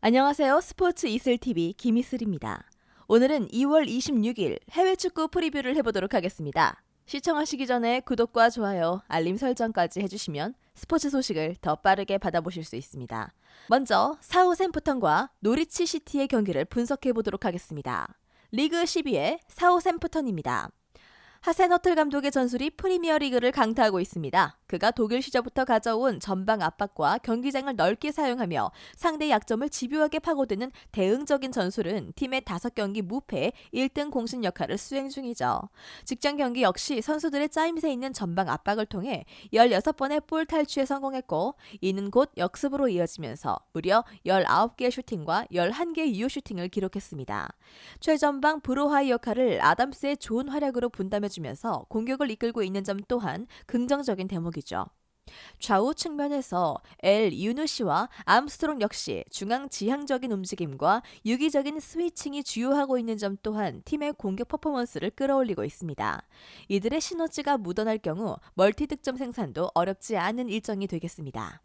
안녕하세요. 스포츠 이슬TV 김이슬입니다. 오늘은 2월 26일 해외 축구 프리뷰를 해보도록 하겠습니다. 시청하시기 전에 구독과 좋아요, 알림 설정까지 해주시면 스포츠 소식을 더 빠르게 받아보실 수 있습니다. 먼저 사우샘프턴과 노리치 시티의 경기를 분석해보도록 하겠습니다. 리그 12의 사우샘프턴입니다. 하센허틀 감독의 전술이 프리미어리그를 강타하고 있습니다. 그가 독일 시절부터 가져온 전방 압박과 경기장을 넓게 사용하며 상대 약점을 집요하게 파고드는 대응적인 전술은 팀의 5경기 무패 1등 공신 역할을 수행 중이죠. 직전 경기 역시 선수들의 짜임새 있는 전방 압박을 통해 16번의 볼 탈취에 성공했고 이는 곧 역습으로 이어지면서 무려 19개의 슈팅과 11개의 유효 슈팅을 기록했습니다. 최전방 브로하이 역할을 아담스의 좋은 활약으로 분담해주면서 공격을 이끌고 있는 점 또한 긍정적인 대목이죠. 좌우 측면에서 엘 유누시와 암스트롱 역시 중앙 지향적인 움직임과 유기적인 스위칭이 주요하고 있는 점 또한 팀의 공격 퍼포먼스를 끌어올리고 있습니다. 이들의 시너지가 묻어날 경우 멀티 득점 생산도 어렵지 않은 일정이 되겠습니다.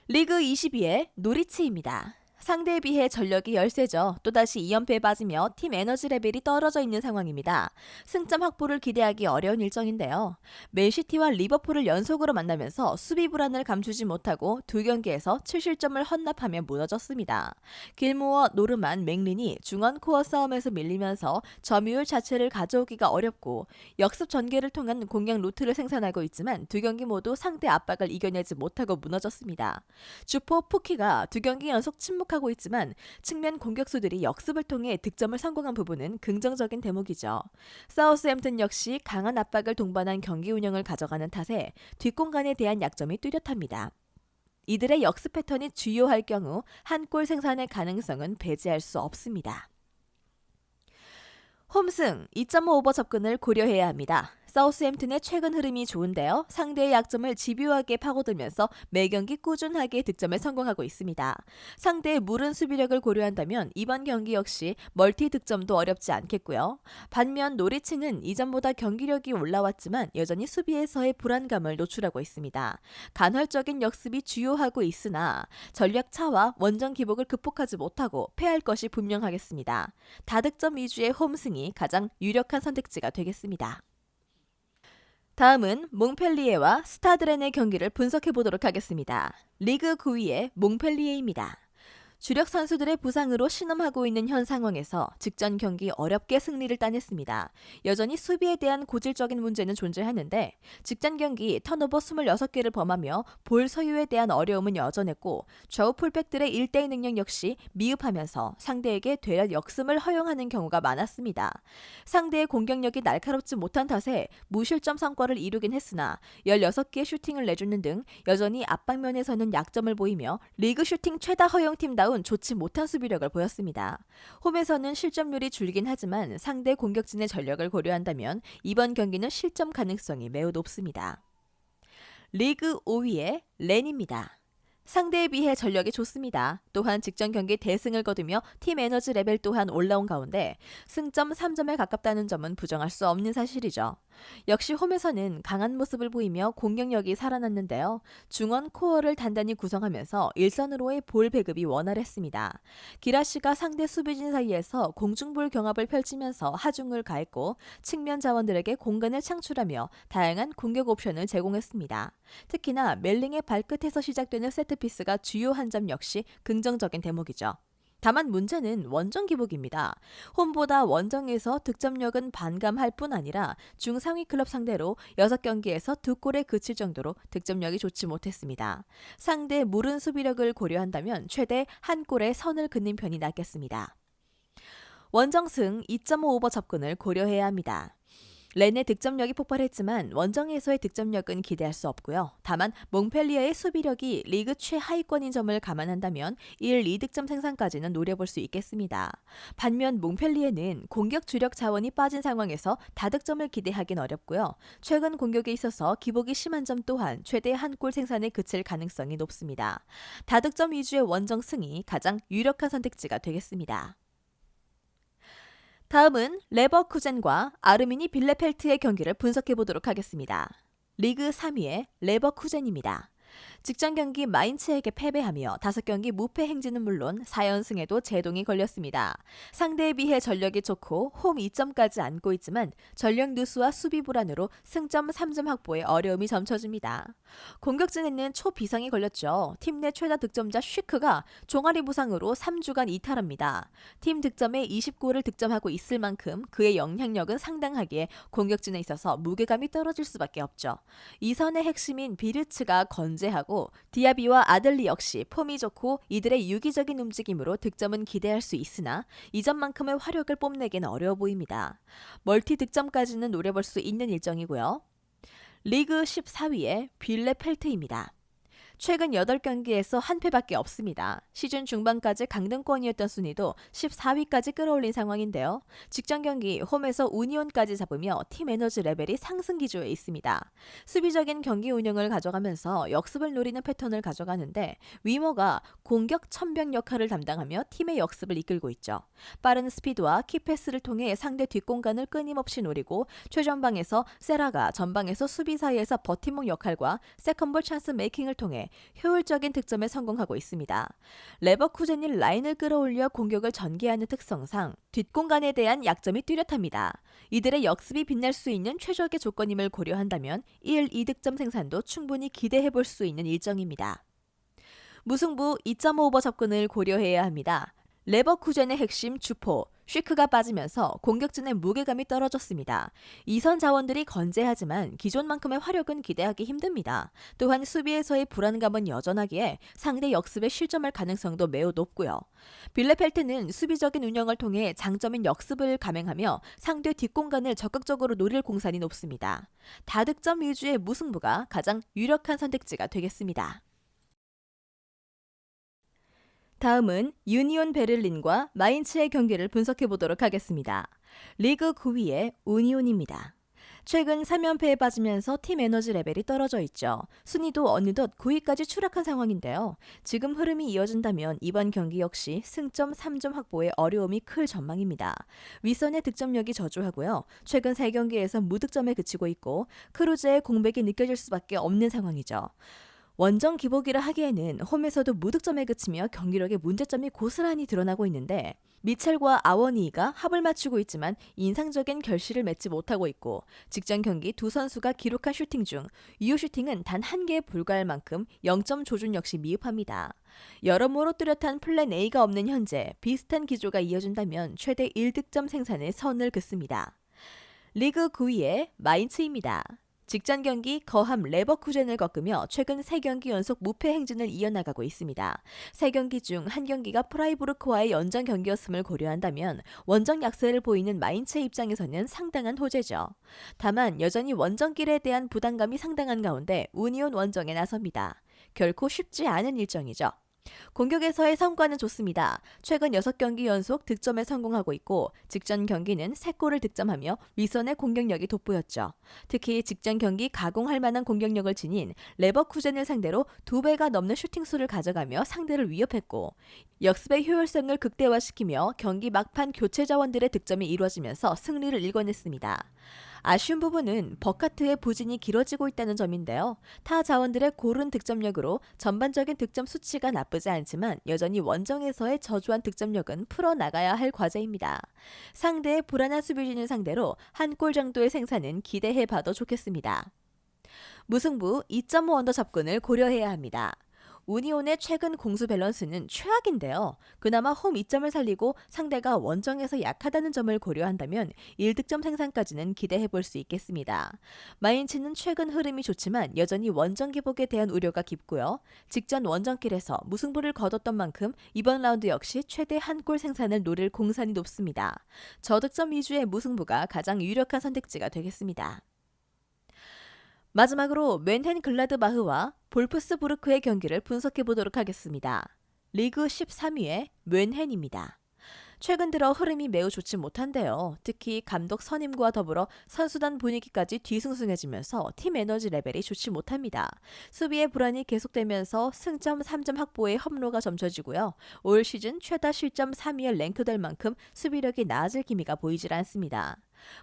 리그 22의 노리치입니다. 상대에 비해 전력이 열세죠. 또다시 2연패에 빠지며 팀 에너지 레벨이 떨어져 있는 상황입니다. 승점 확보를 기대하기 어려운 일정인데요. 맨시티와 리버풀을 연속으로 만나면서 수비 불안을 감추지 못하고 두 경기에서 7실점을 헌납하며 무너졌습니다. 길모어, 노르만, 맥린이 중원 코어 싸움에서 밀리면서 점유율 자체를 가져오기가 어렵고 역습 전개를 통한 공격 루트를 생산하고 있지만 두 경기 모두 상대 압박을 이겨내지 못하고 무너졌습니다. 주포 푸키가 두 경기 연속 침묵하고 있지만 측면 공격수들이 역습을 통해 득점을 성공한 부분은 긍정적인 대목이죠. 사우스햄튼 역시 강한 압박을 동반한 경기 운영을 가져가는 탓에 뒷공간에 대한 약점이 뚜렷합니다. 이들의 역습 패턴이 주요할 경우 한 골 생산의 가능성은 배제할 수 없습니다. 홈승 2.5 오버 접근을 고려해야 합니다. 사우스햄튼의 최근 흐름이 좋은데요. 상대의 약점을 집요하게 파고들면서 매경기 꾸준하게 득점에 성공하고 있습니다. 상대의 무른 수비력을 고려한다면 이번 경기 역시 멀티 득점도 어렵지 않겠고요. 반면 노리치는 이전보다 경기력이 올라왔지만 여전히 수비에서의 불안감을 노출하고 있습니다. 간헐적인 역습이 주요하고 있으나 전략 차와 원정 기복을 극복하지 못하고 패할 것이 분명하겠습니다. 다득점 위주의 홈승이 가장 유력한 선택지가 되겠습니다. 다음은 몽펠리에와 스타드렌의 경기를 분석해 보도록 하겠습니다. 리그 9위의 몽펠리에입니다. 주력 선수들의 부상으로 신음하고 있는 현 상황에서 직전 경기 어렵게 승리를 따냈습니다. 여전히 수비에 대한 고질적인 문제는 존재하는데 직전 경기 턴오버 26개를 범하며 볼 소유에 대한 어려움은 여전했고 좌우 풀백들의 1대1 능력 역시 미흡하면서 상대에게 되려 역습을 허용하는 경우가 많았습니다. 상대의 공격력이 날카롭지 못한 탓에 무실점 성과를 이루긴 했으나 16개의 슈팅을 내주는 등 여전히 압박면에서는 약점을 보이며 리그 슈팅 최다 허용팀다운 좋지 못한 수비력을 보였습니다. 홈에서는 실점률이 줄긴 하지만 상대 공격진의 전력을 고려한다면 이번 경기는 실점 가능성이 매우 높습니다. 리그 5위의 렌입니다. 상대에 비해 전력이 좋습니다. 또한 직전 경기 대승을 거두며 팀 에너지 레벨 또한 올라온 가운데 승점 3점에 가깝다는 점은 부정할 수 없는 사실이죠. 역시 홈에서는 강한 모습을 보이며 공격력이 살아났는데요. 중원 코어를 단단히 구성하면서 일선으로의 볼 배급이 원활했습니다. 기라시가 상대 수비진 사이에서 공중볼 경합을 펼치면서 하중을 가했고 측면 자원들에게 공간을 창출하며 다양한 공격 옵션을 제공했습니다. 특히나 멜링의 발끝에서 시작되는 세트피스가 주요한 점 역시 긍정적인 대목이죠. 다만 문제는 원정 기복입니다. 홈보다 원정에서 득점력은 반감할 뿐 아니라 중상위 클럽 상대로 6경기에서 2골에 그칠 정도로 득점력이 좋지 못했습니다. 상대 무른 수비력을 고려한다면 최대 1골에 선을 긋는 편이 낫겠습니다. 원정승 2.5 오버 접근을 고려해야 합니다. 렌의 득점력이 폭발했지만 원정에서의 득점력은 기대할 수 없고요. 다만 몽펠리에의 수비력이 리그 최하위권인 점을 감안한다면 1, 2득점 생산까지는 노려볼 수 있겠습니다. 반면 몽펠리에는 공격 주력 자원이 빠진 상황에서 다득점을 기대하긴 어렵고요. 최근 공격에 있어서 기복이 심한 점 또한 최대 1골 생산에 그칠 가능성이 높습니다. 다득점 위주의 원정 승이 가장 유력한 선택지가 되겠습니다. 다음은 레버쿠젠과 아르미니 빌레펠트의 경기를 분석해 보도록 하겠습니다. 리그 3위의 레버쿠젠입니다. 직전 경기 마인츠에게 패배하며 5경기 무패 행진은 물론 4연승에도 제동이 걸렸습니다. 상대에 비해 전력이 좋고 홈 2점까지 안고 있지만 전력 누수와 수비 불안으로 승점 3점 확보에 어려움이 점쳐집니다. 공격진에는 초비상이 걸렸죠. 팀 내 최다 득점자 슈크가 종아리 부상으로 3주간 이탈합니다. 팀 득점에 20골을 득점하고 있을 만큼 그의 영향력은 상당하기에 공격진에 있어서 무게감이 떨어질 수밖에 없죠. 이선의 핵심인 비르츠가 건재하고 디아비와 아들리 역시 폼이 좋고 이들의 유기적인 움직임으로 득점은 기대할 수 있으나 이전만큼의 화력을 뽐내기는 어려워 보입니다. 멀티 득점까지는 노려볼 수 있는 일정이고요. 리그 14위에 빌레펠트입니다. 최근 8경기에서 한 패밖에 없습니다. 시즌 중반까지 강등권이었던 순위도 14위까지 끌어올린 상황인데요. 직전 경기 홈에서 우니온까지 잡으며 팀 에너지 레벨이 상승 기조에 있습니다. 수비적인 경기 운영을 가져가면서 역습을 노리는 패턴을 가져가는데 위머가 공격 천병 역할을 담당하며 팀의 역습을 이끌고 있죠. 빠른 스피드와 키패스를 통해 상대 뒷공간을 끊임없이 노리고 최전방에서 세라가 전방에서 수비 사이에서 버팀목 역할과 세컨볼 찬스 메이킹을 통해 효율적인 득점에 성공하고 있습니다. 레버쿠젠이 라인을 끌어올려 공격을 전개하는 특성상 뒷공간에 대한 약점이 뚜렷합니다. 이들의 역습이 빛날 수 있는 최적의 조건임을 고려한다면 1, 2득점 생산도 충분히 기대해볼 수 있는 일정입니다. 무승부 2.5오버 접근을 고려해야 합니다. 레버쿠젠의 핵심 주포 슈크가 빠지면서 공격진의 무게감이 떨어졌습니다. 이선 자원들이 건재하지만 기존만큼의 화력은 기대하기 힘듭니다. 또한 수비에서의 불안감은 여전하기에 상대 역습에 실점할 가능성도 매우 높고요. 빌레펠트는 수비적인 운영을 통해 장점인 역습을 감행하며 상대 뒷공간을 적극적으로 노릴 공산이 높습니다. 다득점 위주의 무승부가 가장 유력한 선택지가 되겠습니다. 다음은 유니온 베를린과 마인츠의 경기를 분석해 보도록 하겠습니다. 리그 9위의 우니온입니다. 최근 3연패에 빠지면서 팀 에너지 레벨이 떨어져 있죠. 순위도 어느덧 9위까지 추락한 상황인데요. 지금 흐름이 이어진다면 이번 경기 역시 승점 3점 확보에 어려움이 클 전망입니다. 윗선의 득점력이 저조하고요. 최근 3경기에서 무득점에 그치고 있고 크루즈의 공백이 느껴질 수밖에 없는 상황이죠. 원정 기복이라 하기에는 홈에서도 무득점에 그치며 경기력의 문제점이 고스란히 드러나고 있는데 미첼과 아워니가 합을 맞추고 있지만 인상적인 결실을 맺지 못하고 있고 직전 경기 두 선수가 기록한 슈팅 중 유효 슈팅은 단 1개에 불과할 만큼 0점 조준 역시 미흡합니다. 여러모로 뚜렷한 플랜 A가 없는 현재 비슷한 기조가 이어진다면 최대 1득점 생산에 선을 긋습니다. 리그 9위의 마인츠입니다. 직전 경기 거함 레버쿠젠을 꺾으며 최근 3경기 연속 무패 행진을 이어나가고 있습니다. 3경기 중 1경기가 프라이부르크와의 연장 경기였음을 고려한다면 원정 약세를 보이는 마인츠의 입장에서는 상당한 호재죠. 다만 여전히 원정길에 대한 부담감이 상당한 가운데 우니온 원정에 나섭니다. 결코 쉽지 않은 일정이죠. 공격에서의 성과는 좋습니다. 최근 6경기 연속 득점에 성공하고 있고 직전 경기는 3골을 득점하며 윗선의 공격력이 돋보였죠. 특히 직전 경기 가공할 만한 공격력을 지닌 레버쿠젠을 상대로 2배가 넘는 슈팅수를 가져가며 상대를 위협했고 역습의 효율성을 극대화시키며 경기 막판 교체 자원들의 득점이 이루어지면서 승리를 일궈냈습니다. 아쉬운 부분은 버카트의 부진이 길어지고 있다는 점인데요. 타 자원들의 고른 득점력으로 전반적인 득점 수치가 나쁘지 않지만 여전히 원정에서의 저조한 득점력은 풀어나가야 할 과제입니다. 상대의 불안한 수비진을 상대로 한 골 정도의 생산은 기대해봐도 좋겠습니다. 무승부 2.5 언더 접근을 고려해야 합니다. 우니온의 최근 공수 밸런스는 최악인데요. 그나마 홈 2점을 살리고 상대가 원정에서 약하다는 점을 고려한다면 1득점 생산까지는 기대해볼 수 있겠습니다. 마인츠는 최근 흐름이 좋지만 여전히 원정 기복에 대한 우려가 깊고요. 직전 원정길에서 무승부를 거뒀던 만큼 이번 라운드 역시 최대 한 골 생산을 노릴 공산이 높습니다. 저득점 위주의 무승부가 가장 유력한 선택지가 되겠습니다. 마지막으로 뮌헨글라드바흐와 볼프스부르크의 경기를 분석해 보도록 하겠습니다. 리그 13위의 뮌헨입니다. 최근 들어 흐름이 매우 좋지 못한데요. 특히 감독 선임과 더불어 선수단 분위기까지 뒤숭숭해지면서 팀 에너지 레벨이 좋지 못합니다. 수비의 불안이 계속되면서 승점 3점 확보에 험로가 점쳐지고요. 올 시즌 최다 실점 3위에 랭크될 만큼 수비력이 나아질 기미가 보이질 않습니다.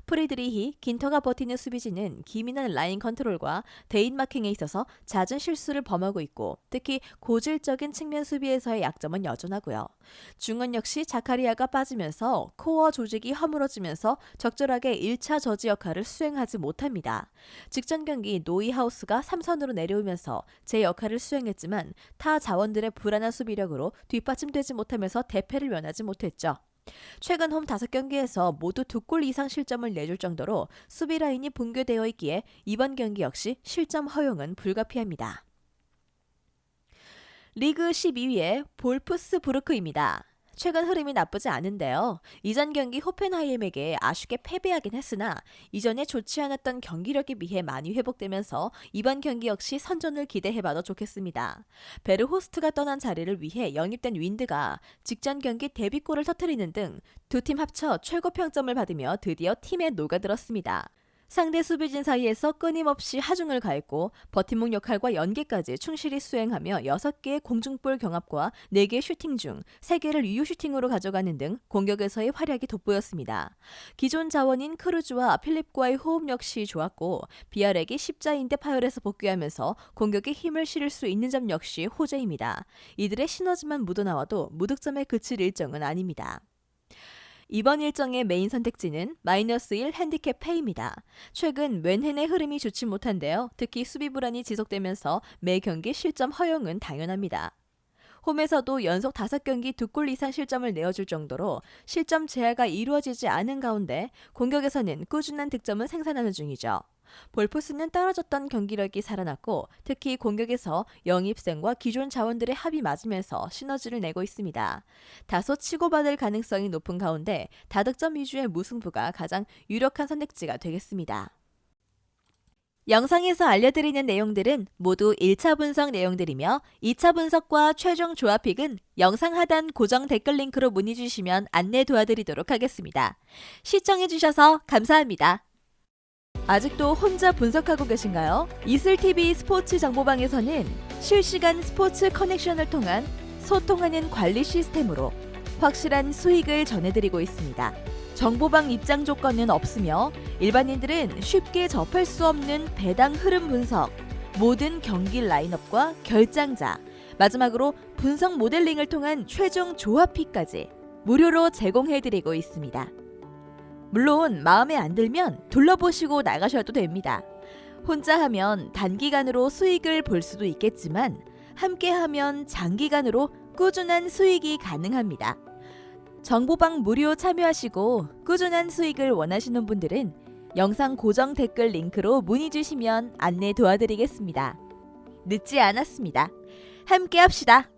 프리드리히 긴터가 버티는 수비진은 기민한 라인 컨트롤과 대인 마킹에 있어서 잦은 실수를 범하고 있고 특히 고질적인 측면 수비에서의 약점은 여전하고요. 중원 역시 자카리아가 빠지면서 코어 조직이 허물어지면서 적절하게 1차 저지 역할을 수행하지 못합니다. 직전 경기 노이하우스가 3선으로 내려오면서 제 역할을 수행했지만 타 자원들의 불안한 수비력으로 뒷받침되지 못하면서 대패를 면하지 못했죠. 최근 홈 5경기에서 모두 2골 이상 실점을 내줄 정도로 수비 라인이 붕괴되어 있기에 이번 경기 역시 실점 허용은 불가피합니다. 리그 12위의 볼프스부르크입니다. 최근 흐름이 나쁘지 않은데요. 이전 경기 호펜하임에게 아쉽게 패배하긴 했으나 이전에 좋지 않았던 경기력에 비해 많이 회복되면서 이번 경기 역시 선전을 기대해봐도 좋겠습니다. 베르호스트가 떠난 자리를 위해 영입된 윈드가 직전 경기 데뷔골을 터뜨리는 등 두 팀 합쳐 최고 평점을 받으며 드디어 팀에 녹아들었습니다. 상대 수비진 사이에서 끊임없이 하중을 가했고 버팀목 역할과 연계까지 충실히 수행하며 6개의 공중볼 경합과 4개의 슈팅 중 3개를 유효 슈팅으로 가져가는 등 공격에서의 활약이 돋보였습니다. 기존 자원인 크루즈와 필립과의 호흡 역시 좋았고 비아렉이 십자인대 파열에서 복귀하면서 공격에 힘을 실을 수 있는 점 역시 호재입니다. 이들의 시너지만 묻어나와도 무득점에 그칠 일정은 아닙니다. 이번 일정의 메인 선택지는 -1 핸디캡 패입니다. 최근 웬헨의 흐름이 좋지 못한데요. 특히 수비 불안이 지속되면서 매 경기 실점 허용은 당연합니다. 홈에서도 연속 5경기 2골 이상 실점을 내어줄 정도로 실점 제한가 이루어지지 않은 가운데 공격에서는 꾸준한 득점을 생산하는 중이죠. 볼프스는 떨어졌던 경기력이 살아났고 특히 공격에서 영입생과 기존 자원들의 합이 맞으면서 시너지를 내고 있습니다. 다소 치고받을 가능성이 높은 가운데 다득점 위주의 무승부가 가장 유력한 선택지가 되겠습니다. 영상에서 알려드리는 내용들은 모두 1차 분석 내용들이며 2차 분석과 최종 조합픽은 영상 하단 고정 댓글 링크로 문의 주시면 안내 도와드리도록 하겠습니다. 시청해주셔서 감사합니다. 아직도 혼자 분석하고 계신가요? 이슬TV 스포츠 정보방에서는 실시간 스포츠 커넥션을 통한 소통하는 관리 시스템으로 확실한 수익을 전해드리고 있습니다. 정보방 입장 조건은 없으며 일반인들은 쉽게 접할 수 없는 배당 흐름 분석, 모든 경기 라인업과 결장자, 마지막으로 분석 모델링을 통한 최종 조합픽까지 무료로 제공해드리고 있습니다. 물론 마음에 안 들면 둘러보시고 나가셔도 됩니다. 혼자 하면 단기간으로 수익을 볼 수도 있겠지만 함께 하면 장기간으로 꾸준한 수익이 가능합니다. 정보방 무료 참여하시고 꾸준한 수익을 원하시는 분들은 영상 고정 댓글 링크로 문의 주시면 안내 도와드리겠습니다. 늦지 않았습니다. 함께 합시다.